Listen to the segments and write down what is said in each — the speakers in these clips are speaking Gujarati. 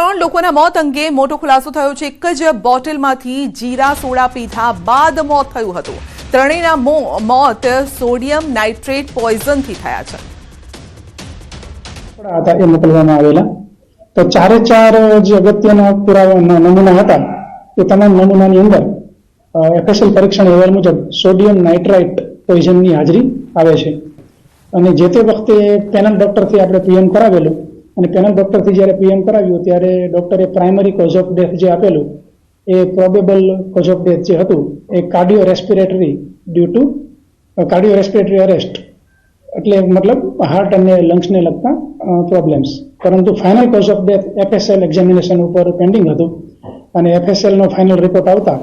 ત્રણ લોકોના મોત અંગે મોટો ખુલાસો થયો છે। એક જ બોટલમાંથી જીરા સોડા પીધા બાદ મોત થયું હતું। ત્રણેયના મોત સોડિયમ નાઇટ્રેટ પોઈઝનથી થયા છે। એ મોકલવામાં આવેલા તો ચારે ચાર જે અગત્યના પુરાવા નમૂના હતા એ તમામ નમૂનાની અંદર એફએસએલ પરીક્ષણ અહેવાલ મુજબ સોડિયમ નાઇટ્રાઇટ પોઈઝનની હાજરી આવે છે અને જે તે વખતે પેનલ ડોક્ટરથી આપણે પીએમ કરાવેલું અને પેનલ ડોક્ટરથી જ્યારે પીએમ કરાવ્યું ત્યારે ડોક્ટરે પ્રાઇમરી કોઝ ઓફ ડેથ જે આપેલું એ પ્રોબેબલ કોઝ ઓફ ડેથ જે હતું એ cardio respiratory due to cardio respiratory arrest એટલે મતલબ હાર્ટ અને લંગ્સને લગતા પ્રોબ્લેમ્સ, પરંતુ final cause of death FSL examination ઉપર પેન્ડિંગ હતું અને એફએસએલનો ફાઇનલ રિપોર્ટ આવતા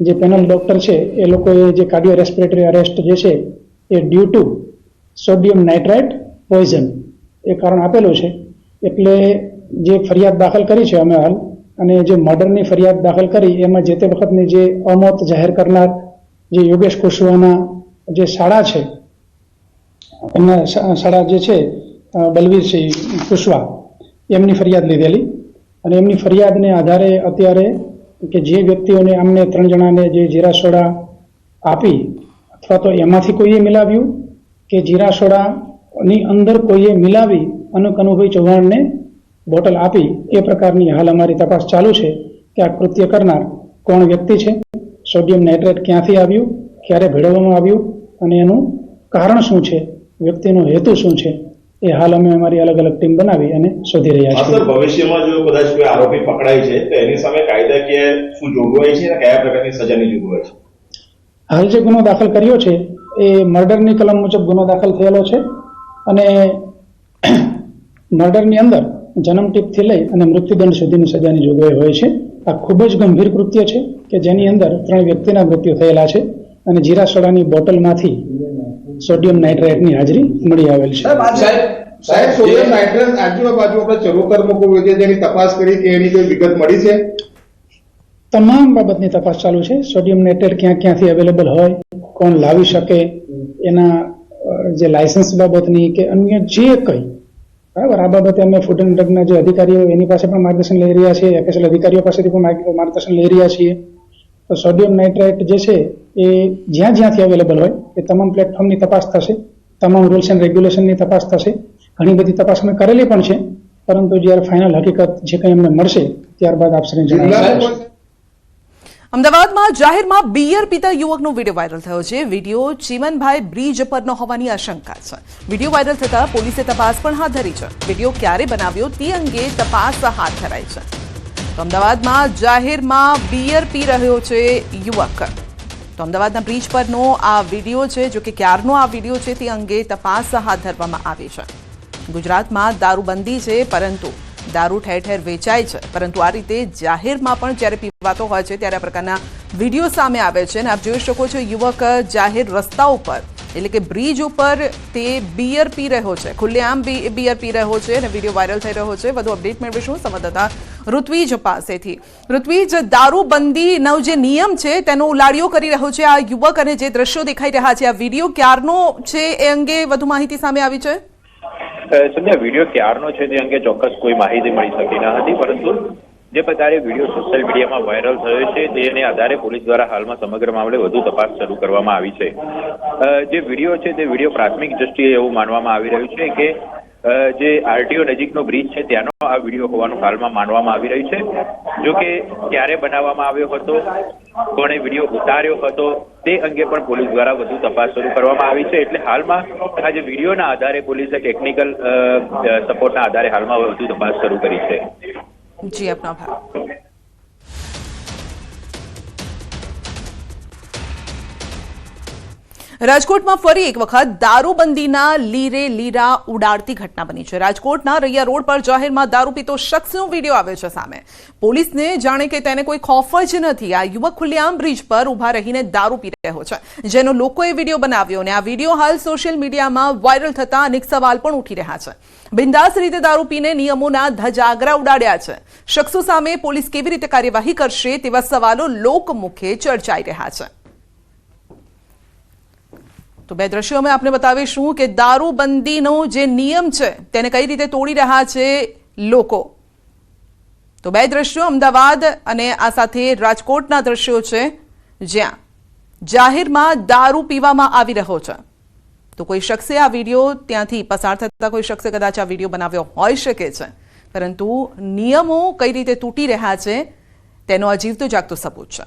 જે પેનલ ડોક્ટર છે એ લોકોએ જે કાર્ડિયો રેસ્પિરેટરી અરેસ્ટ જે છે એ due to sodium nitrite poison એ કારણ આપેલું છે। એટલે જે ફરિયાદ દાખલ કરી છે અમે હાલ અને જે મર્ડરની ફરિયાદ દાખલ કરી એમાં જે તે વખતની જે અમોત જાહેર કરનાર જે યોગેશ કુશવાના જે શાળા છે એમના શાળા જે છે બલવીરસિંહ કુશવા એમની ફરિયાદ લીધેલી અને એમની ફરિયાદને આધારે અત્યારે કે જે વ્યક્તિઓને અમને ત્રણ જણાને જે જીરા સોડા આપી અથવા તો એમાંથી કોઈએ મિલાવ્યું કે જીરા સોડાની અંદર કોઈએ મિલાવી અને કનુભાઈ ચૌહાણને બોટલ આપી એ પ્રકારની હાલ અમારી તપાસ ચાલુ છે કે આ કૃત્ય કરનાર કોણ વ્યક્તિ છે, સોડિયમ નાઇટ્રેટ ક્યાંથી આવ્યું, ક્યારે ભેળવવામાં આવ્યું અને એનું કારણ શું છે, વ્યક્તિનો હેતુ શું છે એ હાલ અમે અમારી અલગ અલગ ટીમ બનાવી અને શોધી રહ્યા છીએ। સર, ભવિષ્યમાં જો કદાચ કોઈ આરોપી પકડાય છે તો એની સામે કાયદાકીય શું જોગવાઈ છે અને કયા પ્રકારની સજાની જોગવાઈ છે? હાલ જે ગુનો દાખલ કર્યો છે એ મર્ડરની કલમ મુજબ ગુનો દાખલ થયેલો છે અને મર્ડરની અંદર જન્મટીપથી લઈ અને મૃત્યુદંડ સુધીની સજાની જોગવાઈ હોય છે। આ ખૂબ જ ગંભીર કૃત્ય છે કે જેની અંદર ત્રણ વ્યક્તિના મૃત્યુ થયેલા છે અને જીરા સોડાની બોટલમાંથી સોડિયમ નાઇટ્રેટની હાજરી મળી આવેલ છે। સાહેબ, સોડિયમ નાઇટ્રેટ આજુબાજુ આપણે ચરોતરમાં કોઈ વ્યક્તિ જેની તપાસ કરી કે એની કોઈ વિગત મળી છે? તમામ બાબતની તપાસ ચાલુ છે। સોડિયમ નાઇટ્રેટ ક્યાંથી અવેલેબલ હોય, કોણ લાવી શકે, એના જે લાયસન્સ બાબતની કે અન્ય જે કંઈ બરાબર આ બાબતે અમે ફૂડ એન્ડ ડ્રગના જે અધિકારીઓ એની પાસે પણ માર્ગદર્શન લઈ રહ્યા છીએ, એફએસએલ અધિકારીઓ પાસેથી પણ માર્ગદર્શન લઈ રહ્યા છીએ। તો સોડિયમ નાઇટ્રેટ જે છે એ જ્યાંથી અવેલેબલ હોય એ તમામ પ્લેટફોર્મની તપાસ થશે, તમામ રૂલ્સ એન્ડ રેગ્યુલેશનની તપાસ થશે। ઘણી બધી તપાસ અમે કરેલી પણ છે, પરંતુ જ્યારે ફાઇનલ હકીકત જે કંઈ અમને મળશે ત્યારબાદ આપ શ્રીને જણાવીશું। અમદાવાદમાં જાહેરમાં બિયર પીતા યુવકનો વિડીયો વાયરલ થયો છે। વિડીયો ચીમનભાઈ બ્રિજ પરનો હોવાની આશંકા છે। વિડીયો વાયરલ થતા પોલીસે તપાસ પણ હાથ ધરી છે। વિડીયો ક્યારે બનાવ્યો તે અંગે તપાસ હાથ ધરાઈ છે। તો અમદાવાદમાં જાહેરમાં બિયર પી રહ્યો છે યુવક। તો અમદાવાદના બ્રિજ પરનો આ વિડીયો છે, જો કે ક્યારનો આ વિડીયો છે તે અંગે તપાસ હાથ ધરવામાં આવી છે। ગુજરાતમાં દારૂબંધી છે, પરંતુ દારૂ ઠેર ઠેર વેચાય છે, પરંતુ આ રીતે જાહેરમાં પણ જ્યારે પીવાતો હોય છે ત્યારે આ પ્રકારના વિડીયો સામે આવે છે અને આપ જોઈ શકો છો યુવક જાહેર રસ્તા ઉપર એટલે કે બ્રિજ ઉપર તે બિયર પી રહ્યો છે, ખુલ્લેઆમ બિયર પી રહ્યો છે અને વિડીયો વાયરલ થઈ રહ્યો છે। વધુ અપડેટ મેળવીશું સંવાદદાતા ઋત્વિજ પાસેથી। ઋત્વિજ, દારૂબંધીનો જે નિયમ છે તેનો ઉલાળ્યો કરી રહ્યો છે આ યુવક અને જે દ્રશ્યો દેખાઈ રહ્યા છે, આ વિડીયો ક્યારનો છે એ અંગે વધુ માહિતી સામે આવી છે? સંધ્યા, વિડીયો ક્યારનો છે તે અંગે ચોક્કસ કોઈ માહિતી મળી શકી ન હતી, પરંતુ જે પ્રકારે વિડીયો સોશિયલ મીડિયામાં વાયરલ થયો છે તેને આધારે પોલીસ દ્વારા હાલમાં સમગ્ર મામલે વધુ તપાસ શરૂ કરવામાં આવી છે। જે વિડીયો છે તે વિડીયો પ્રાથમિક દ્રષ્ટિએ એવું માનવામાં આવી રહ્યું છે કે જે આરટીઓ નજીકનો બ્રિજ છે ત્યાંનો આ વિડીયો હોવાનું હાલમાં માનવામાં આવી રહ્યું છે। જો કે ક્યારે બનાવવામાં આવ્યો હતો, કોણે વિડીયો ઉતાર્યો હતો તે અંગે પણ પોલીસ દ્વારા વધુ તપાસ શરૂ કરવામાં આવી છે। એટલે હાલમાં આ જે વિડીયોના આધારે પોલીસે ટેકનિકલ સપોર્ટના આધારે હાલમાં વધુ તપાસ શરૂ કરી છે। જી, આપનો આભાર। રાજકોટમાં ફરી એક વખત દારૂબંધીના લીરે લીરા ઉડાડતી ઘટના બની છે। રાજકોટના રૈયા રોડ પર જાહેરમાં દારૂ પીતો શખ્સનો વિડીયો આવ્યો છે સામે। પોલીસને જાણે કે તેને કોઈ ખોફ જ નથી। આ યુવક ખુલ્લેઆમ બ્રિજ પર ઉભા રહીને દારૂ પી રહ્યો છે, જેનો લોકોએ વિડીયો બનાવ્યો અને આ વિડીયો હાલ સોશિયલ મીડિયામાં વાયરલ થતા અનેક સવાલ પણ ઉઠી રહ્યા છે। બિંદાસ રીતે દારૂ પીને નિયમોના ધજાગરા ઉડાડ્યા છે। શખ્સો સામે પોલીસ કેવી રીતે કાર્યવાહી કરશે તેવા સવાલો લોકમુખે ચર્ચાઈ રહ્યા છે। તો બે દ્રશ્યો અમે આપને બતાવીશું કે દારૂબંધીનો જે નિયમ છે તેને કઈ રીતે તોડી રહ્યા છે લોકો। તો બે દ્રશ્યો અમદાવાદ અને આ સાથે રાજકોટના દ્રશ્યો છે, જ્યાં જાહેરમાં દારૂ પીવામાં આવી રહ્યો છે. તો કોઈ શખ્સે આ વિડીયો ત્યાંથી પસાર થતા કોઈ શખ્સે કદાચ આ વિડીયો બનાવ્યો હોઈ શકે છે, પરંતુ નિયમો કઈ રીતે તૂટી રહ્યા છે તેનો આ જીવતો જાગતો સબૂત છે.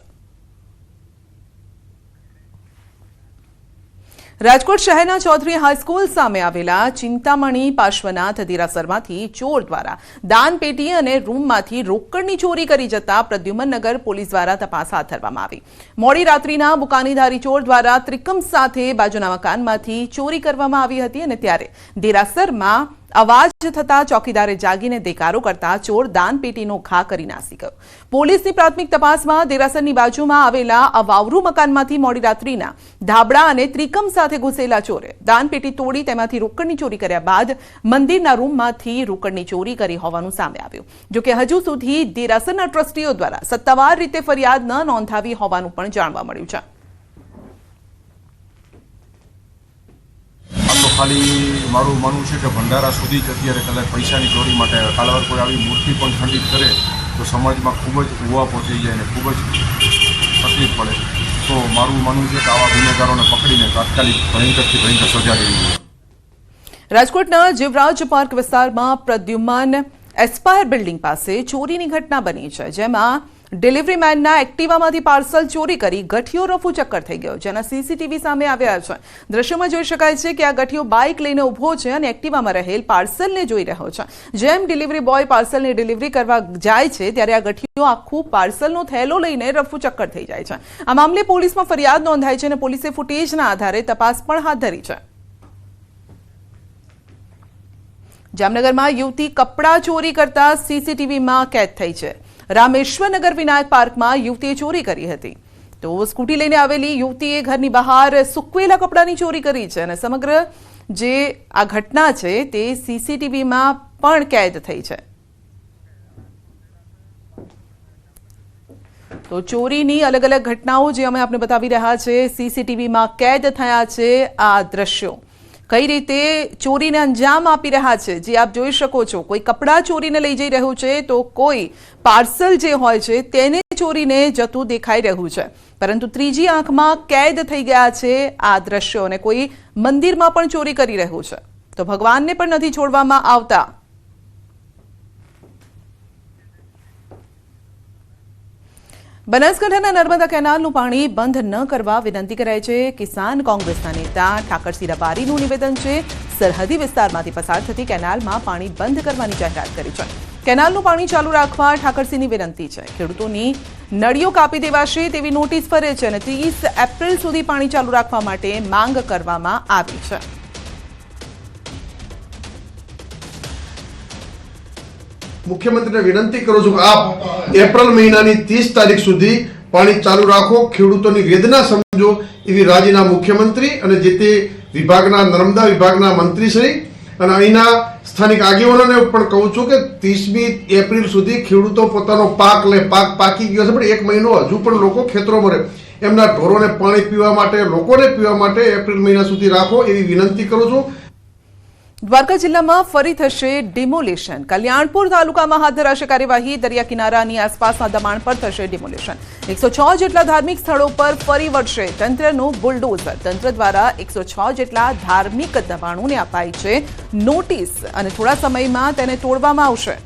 રાજકોટ શહેરના ચૌધરી હાઈસ્કૂલ સામે આવેલા ચિંતામણી પાર્શ્વનાથ દેરાસરમાંથી ચોર દ્વારા દાનપેટી અને રૂમમાંથી રોકડની ચોરી કરી જતા પ્રદ્યુમનનગર પોલીસ દ્વારા તપાસ હાથ ધરવામાં આવી. મોડી રાત્રિના બુકાનીધારી ચોર દ્વારા ત્રિકમ સાથે બાજુના મકાનમાંથી ચોરી કરવામાં આવી હતી અને ત્યારે દેરાસરમાં અવાજ થતા ચોકીદારે જાગીને દેકારો કરતા ચોર દાનપેટીનો ઘા કરી નાસી ગયો. પોલીસની પ્રાથમિક તપાસમાં દેરાસરની બાજુમાં આવેલા અવાવરૂ મકાનમાંથી મોડી રાત્રિના ધાબળા અને ત્રિકમ સાથે ઘૂસેલા ચોરે દાનપેટી તોડી તેમાંથી રોકડની ચોરી કર્યા બાદ મંદિરના રૂમમાંથી રોકડની ચોરી કરી હોવાનું સામે આવ્યું. જોકે હજુ સુધી દેરાસરના ટ્રસ્ટીઓ દ્વારા સત્તાવાર રીતે ફરિયાદ ન નોંધાવી હોવાનું પણ જાણવા મળ્યું છે. ખાલી મારું માનવું છે કે ભંડારા સુધી જ અત્યારે કદાચ પૈસાની ચોરી માટે કાળવાર કોઈ આવી મૂર્તિ પણ ખંડિત કરે તો સમાજમાં ખૂબ જ ઉવાપો થઈ જાય અને ખૂબ જ તકલીફ પડે. તો મારું માનવું છે કે આવા ગુનેગારોને પકડીને તાત્કાલિક ભયંકરથી ભયંકર સજા દેવી જોઈએ. રાજકોટના જીવરાજ પાર્ક વિસ્તારમાં પ્રદ્યુમન એસ્પાયર બિલ્ડિંગ પાસે ચોરીની ઘટના બની છે, જેમાં ડિલિવરી મેનના એક્ટિવામાંથી પાર્સલ ચોરી કરી ગઠિયો રફુ ચક્કર થઈ ગયો, જેના સીસીટીવી સામે આવ્યા છે. દ્રશ્યોમાં જોઈ શકાય છે કે આ ગઠિયો બાઇક લઈને ઊભો છે અને એક્ટિવામાં રહેલ પાર્સલને જોઈ રહ્યો છે. જેમ ડિલિવરી બોય પાર્સલની ડિલિવરી કરવા જાય છે ત્યારે આ ગઠિયો આખું પાર્સલનો થેલો લઈને રફુ ચક્કર થઈ જાય છે. આ મામલે પોલીસમાં ફરિયાદ નોંધાઈ છે અને પોલીસે ફૂટેજના આધારે તપાસ પણ હાથ ધરી છે. જામનગરમાં યુવતી કપડાં ચોરી કરતા સીસીટીવીમાં કેદ થઈ છે. રામેશ્વરનગર વિનાયક પાર્કમાં યુવતીએ ચોરી કરી હતી. તો સ્કૂટી લઈને આવેલી યુવતીએ ઘરની બહાર સૂકવેલા કપડાની ચોરી કરી છે અને સમગ્ર જે આ ઘટના છે તે સીસીટીવીમાં પણ કેદ થઈ છે. તો ચોરીની અલગ અલગ ઘટનાઓ જે અમે આપને બતાવી રહ્યા છે, સીસીટીવીમાં કેદ થયા છે આ દ્રશ્યો કઈ રીતે ચોરીને અંજામ આપી રહ્યા છે, જે આપ જોઈ શકો છો. કોઈ કપડાં ચોરીને લઈ જઈ રહ્યું છે તો કોઈ પાર્સલ જે હોય છે તેને ચોરીને જતું દેખાઈ રહ્યું છે, પરંતુ ત્રીજી આંખમાં કેદ થઈ ગયા છે આ દ્રશ્યો અને કોઈ મંદિરમાં પણ ચોરી કરી રહ્યું છે. તો ભગવાનને પણ નથી છોડવામાં આવતા. બનાસકાંઠાના નર્મદા કેનાલનું પાણી બંધ ન કરવા વિનંતી કરાઈ છે. કિસાન કોંગ્રેસના નેતા ઠાકરસિંહ રબારીનું નિવેદન છે. સરહદી વિસ્તારમાંથી પસાર થતી કેનાલમાં પાણી બંધ કરવાની જાહેરાત કરી છે. કેનાલનું પાણી ચાલુ રાખવા ઠાકરસિંહની વિનંતી છે. ખેડૂતોની નળીઓ કાપી દેવાશે તેવી નોટિસ ફરે છે અને 30 એપ્રિલ સુધી પાણી ચાલુ રાખવા માટે માંગ કરવામાં આવી છે. મુખ્યમંત્રીને વિનંતી કરું છું કે આપ એપ્રિલ મહિનાની 30 તારીખ સુધી પાણી ચાલુ રાખો, ખેડૂતોની વેદના સમજો એવી રાજ્યના મુખ્યમંત્રી અને જે તે વિભાગના નર્મદા વિભાગના મંત્રીશ્રી અને અહીંના સ્થાનિક આગેવાનોને પણ કહું છું કે 30મી એપ્રિલ સુધી ખેડૂતો પોતાનો પાક લે. પાક પાકી ગયો છે પણ એક મહિનો હજુ પણ લોકો ખેતરોમાં રહે. એમના ઢોરોને પાણી પીવા માટે, લોકોને પીવા માટે એપ્રિલ મહિના સુધી રાખો એવી વિનંતી કરું છું. દ્વારકા જિલ્લામાં ફરી થશે ડિમોલિશન. કલ્યાણપુર તાલુકામાં હાથ ધરાશે કાર્યવાહી. દરિયા કિનારાની આસપાસના દબાણ પર થશે ડિમોલિશન. 106 જેટલા ધાર્મિક સ્થળો પર ફરી વળશે તંત્રનું બુલડોઝર. તંત્ર દ્વારા 106 જેટલા ધાર્મિક દબાણોને અપાઈ છે નોટિસ અને થોડા સમયમાં તેને તોડવામાં આવશે.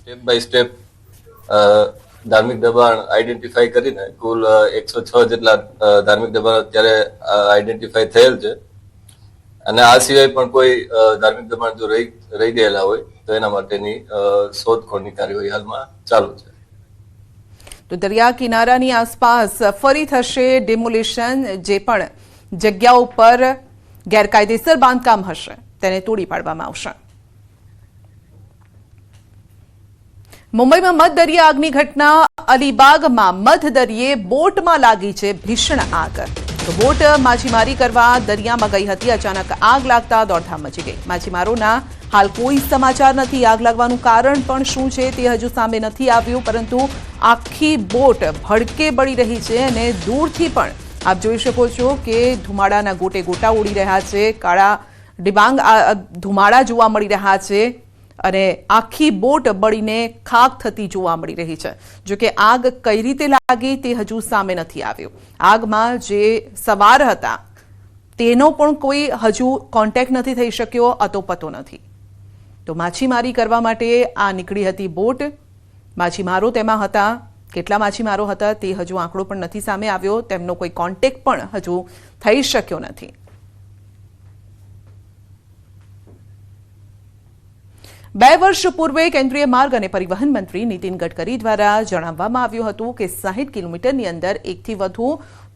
સ્ટેપ બાય સ્ટેપ ધાર્મિક દબાણ આઈડેન્ટિફાઈ કરીને કુલ 106 જેટલા ધાર્મિક દબાણ અત્યારે આઈડેન્ટિફાઈ થયેલ છે અને આ સિવાય પણ કોઈ ધાર્મિક દબાણ જો રહી ગયેલા હોય તો એના માટેની શોધખોળની કાર્યવાહી હાલમાં ચાલુ છે. તો દરિયા કિનારાની આસપાસ ફરી થશે ડિમોલિશન. જે પણ જગ્યાઓ પર ગેરકાયદેસર બાંધકામ હશે તેને તોડી પાડવામાં આવશે. મુંબઈમાં મધદરિયે આગની ઘટના. અલીબાગમાં મધદરિયે બોટમાં લાગી છે ભીષણ આગ. તો બોટ માછીમારી કરવા દરિયામાં ગઈ હતી. અચાનક આગ લાગતા દોડધામ મચી ગઈ. માછીમારોના હાલ કોઈ સમાચાર નથી. આગ લાગવાનું કારણ પણ શું છે તે હજુ સામે નથી આવ્યું, પરંતુ આખી બોટ ભડકે બળી રહી છે અને દૂરથી પણ આપ જોઈ શકો છો કે ધુમાડાના ગોટે ગોટા ઉડી રહ્યા છે. કાળા ડિબાંગ ધુમાડા જોવા મળી રહ્યા છે અને આખી બોટ બળીને ખાક થતી જોવા મળી રહી છે. જો કે આગ કઈ રીતે લાગી તે હજુ સામે નથી આવ્યું. આગમાં જે સવાર હતા તેનો પણ કોઈ હજુ કોન્ટેક્ટ નથી થઈ શક્યો, અતોપતો નથી. તો માછીમારી કરવા માટે આ નીકળી હતી બોટ. માછીમારો તેમાં હતા. કેટલા માછીમારો હતા તે હજુ આંકડો પણ નથી સામે આવ્યો. તેમનો કોઈ કોન્ટેક્ટ પણ હજુ થઈ શક્યો નથી. 2 વર્ષ પૂર્વે કેન્દ્રીય માર્ગ અને પરિવહન મંત્રી નીતિન ગડકરી દ્વારા જણાવવામાં આવ્યું હતું કે 60 કિલોમીટરની અંદર એકથી વધુ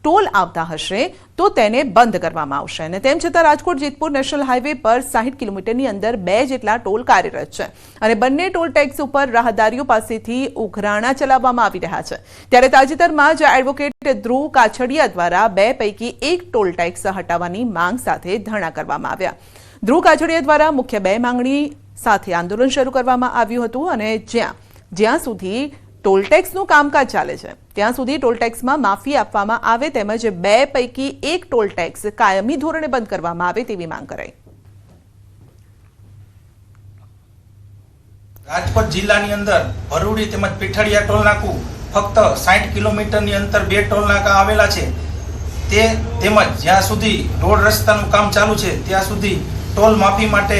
ટોલ આવતા હશે તો તેને બંધ કરવામાં આવશે. અને તેમ છતાં રાજકોટ જેતપુર નેશનલ હાઈવે પર 60 કિલોમીટરની અંદર 2 જેટલા ટોલ કાર્યરત છે અને બંને ટોલ ટેક્સ ઉપર રાહદારીઓ પાસેથી ઉઘરાણા ચલાવવામાં આવી રહ્યા છે. ત્યારે તાજેતરમાં જ એડવોકેટ ધ્રુવ કાછડિયા દ્વારા 2 પૈકી 1 ટોલ ટેક્સ હટાવવાની માંગ સાથે ધરણા કરવામાં આવ્યા. ધ્રુવ કાછડિયા દ્વારા મુખ્ય 2 માંગણી સાથે આંદોલન શરૂ કરવામાં આવ્યું હતું અને જ્યાં સુધી ટોલ ટેક્સનું કામકાજ ચાલે છે ત્યાં સુધી ટોલ ટેક્સમાં માફી આપવામાં આવે તેમજ 2 પૈકી 1 ટોલ ટેક્સ કાયમી ધોરણે બંધ કરવામાં આવે તેવી માંગ કરાઈ. રાજકોટ જિલ્લાની અંદર ભરૂડી તેમજ પીઠડિયા ટોલ નાકું ફક્ત 60 કિલોમીટરની અંતર 2 ટોલ નાકા આવેલા છે. તે તેમજ જ્યાં સુધી રોડ રસ્તાનું કામ ચાલુ છે ત્યાં સુધી ટોલ માફી માટે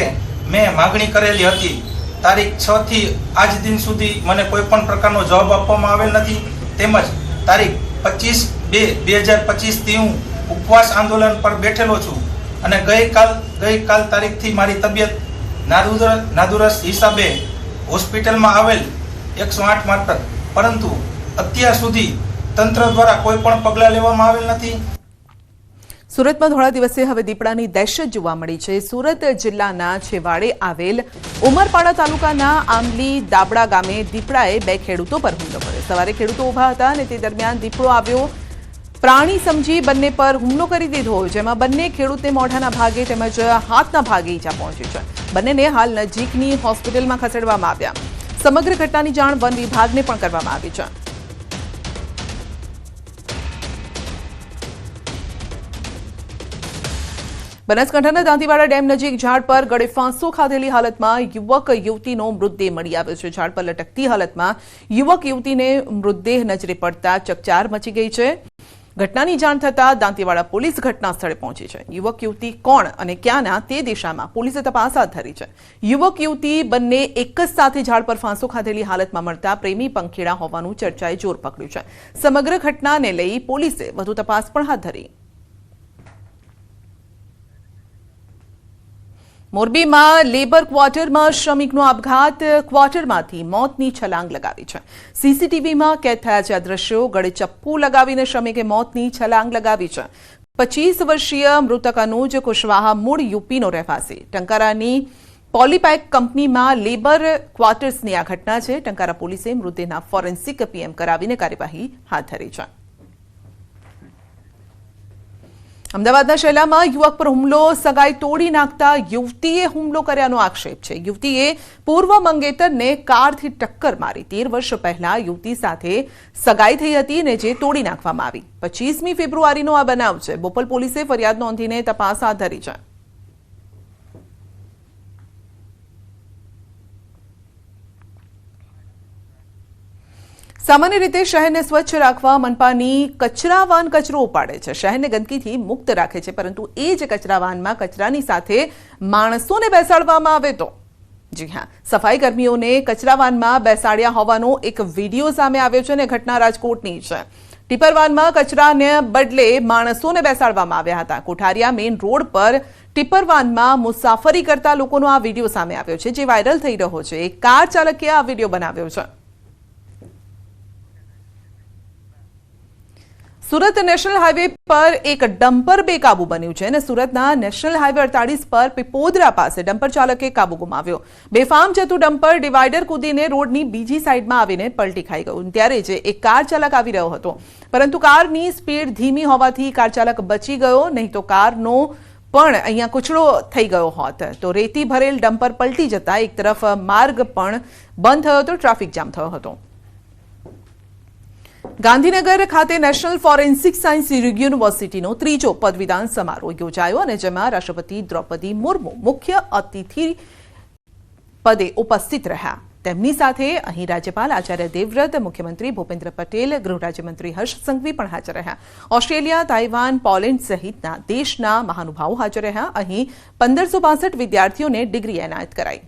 મેં માગણી કરેલી હતી. તારીખ 6 થી આજ દિન સુધી મને કોઈ પણ પ્રકારનો જવાબ આપવામાં આવેલ નથી. તેમજ તારીખ 25/2/2025 થી હું ઉપવાસ આંદોલન પર બેઠેલો છું અને ગઈકાલ તારીખથી મારી તબિયત નાદુરસ્ત હિસાબે હોસ્પિટલમાં આવેલ 108 મારફત, પરંતુ અત્યાર સુધી તંત્ર દ્વારા કોઈ પણ પગલાં લેવામાં આવેલ નથી. સુરતમાં થોડા દિવસે હવે દીપડાની દહેશત જોવા મળી છે. સુરત જિલ્લાના છેવાડે આવેલ ઉમરપાડા તાલુકાના આંબલી દાબડા ગામે દીપડાએ 2 ખેડૂતો પર હુમલો કર્યો. સવારે ખેડૂતો ઊભા હતા અને તે દરમિયાન દીપડો આવ્યો. પ્રાણી સમજી બંને પર હુમલો કરી દીધો, જેમાં બંને ખેડૂતને મોઢાના ભાગે તેમજ હાથના ભાગે ઈજા પહોંચી છે. બંનેને હાલ નજીકની હોસ્પિટલમાં ખસેડવામાં આવ્યા. સમગ્ર ઘટનાની જાણ વન વિભાગને પણ કરવામાં આવી છે. બનાસકાંઠાના દાંતીવાડા ડેમ નજીક ઝાડ પર ગળે ફાંસો ખાધેલી હાલતમાં યુવક યુવતીનો મૃતદેહ મળી આવ્યો છે. ઝાડ પર લટકતી હાલતમાં યુવક યુવતીને મૃતદેહ નજરે પડતા ચકચાર મચી ગઈ છે. ઘટનાની જાણ થતાં દાંતીવાડા પોલીસ ઘટના સ્થળે પહોંચી છે. યુવક યુવતી કોણ અને ક્યાંના તે દિશામાં પોલીસે તપાસ હાથ ધરી છે. યુવક યુવતી બંને એક જ સાથે ઝાડ પર ફાંસો ખાધેલી હાલતમાં મળતા પ્રેમી પંખીડા હોવાનું ચર્ચાએ જોર પકડ્યું છે. સમગ્ર ઘટનાને લઈ પોલીસે વધુ તપાસ પણ હાથ ધરી. મોરબીમાં લેબર ક્વાર્ટરમાં શ્રમિકનો આપઘાત, ક્વાર્ટરમાંથી મોતની છલાંગ લગાવી છે. સીસીટીવીમાં કેદ થયા છે આ દ્રશ્યો. ગળે ચપ્પુ લગાવીને શ્રમિકે મોતની છલાંગ લગાવી છે. 25 વર્ષીય મૃતક અનુજ કુશવાહા મૂળ યુપીનો રહેવાસી. ટંકારાની પોલીપેક કંપનીમાં લેબર ક્વાર્ટર્સની આ ઘટના છે. ટંકારા પોલીસે મૃતદેહના ફોરેન્સિક પીએમ કરાવીને કાર્યવાહી હાથ ધરી છે. અમદાવાદના શેલામાં યુવક પર હુમલો, સગાઈ તોડી નાખતા યુવતીએ હુમલો કર્યાનો આક્ષેપ છે. યુવતીએ પૂર્વ મંગેતરને કારથી ટક્કર મારી. 13 વર્ષ પહેલા યુવતી સાથે સગાઈ થઈ હતી અને જે તોડી નાખવામાં આવી. 25મી ફેબ્રુઆરીનો આ બનાવ છે. બોપલ પોલીસે ફરિયાદ નોંધીને તપાસ હાથ ધરી છે. સામાન્ય રીતે શહેરને સ્વચ્છ રાખવા મનપાની કચરા વાન કચરો ઉપાડે છે, શહેરને ગંદકીથી મુક્ત રાખે છે, પરંતુ એ જ કચરા વાનમાં કચરાની સાથે માણસોને બેસાડવામાં આવે તો જી હા, સફાઈ કર્મીઓને કચરા વાનમાં બેસાડ્યા હોવાનો એક વિડીયો સામે આવ્યો છે અને ઘટના રાજકોટની છે. ટિપર વાનમાં કચરાને બદલે માણસોને બેસાડવામાં આવ્યા હતા. કોઠારિયા મેઇન રોડ પર ટિપર વાનમાં મુસાફરી કરતા લોકોનો આ વિડીયો સામે આવ્યો છે, જે વાયરલ થઈ રહ્યો છે. એક કાર ચાલકે આ વિડીયો બનાવ્યો છે. સુરત નેશનલ હાઈવે પર એક ડમ્પર બેકાબુ બન્યું છે અને સુરતના નેશનલ હાઈવે 48 પર પીપોદરા પાસે ડમ્પર ચાલકે કાબુ ગુમાવ્યો. બેફામ જતું ડમ્પર ડિવાઈડર કૂદીને રોડની બીજી સાઈડમાં આવીને પલટી ખાઈ ગયું. ત્યારે જ એક કાર ચાલક આવી રહ્યો હતો, પરંતુ કારની સ્પીડ ધીમી હોવાથી કાર ચાલક બચી ગયો, નહીં તો કારનો પણ અહીંયા કૂચડો થઈ ગયો હોત. તો રેતી ભરેલ ડમ્પર પલટી જતા એક તરફ માર્ગ પણ બંધ થયો હતો, ટ્રાફિક જામ થયો હતો. ગાંધીનગર ખાતે નેશનલ ફોરેન્સિક સાયન્સ યુનિવર્સિટીનો ત્રીજો પદવીદાન સમારોહ યોજાયો અને જેમાં રાષ્ટ્રપતિ દ્રૌપદી મુર્મુ મુખ્ય અતિથિ પદે ઉપસ્થિત રહ્યા. તેમની સાથે અહીં રાજ્યપાલ આચાર્ય દેવવ્રત, મુખ્યમંત્રી ભૂપેન્દ્ર પટેલ, ગૃહ રાજ્યમંત્રી હર્ષ સંઘવી પણ હાજર રહ્યા. ઓસ્ટ્રેલિયા, તાઇવાન, પોલેન્ડ સહિતના દેશના મહાનુભાવો હાજર રહ્યા. અહીં 1562 વિદ્યાર્થીઓને ડિગ્રી એનાયત કરાઈ.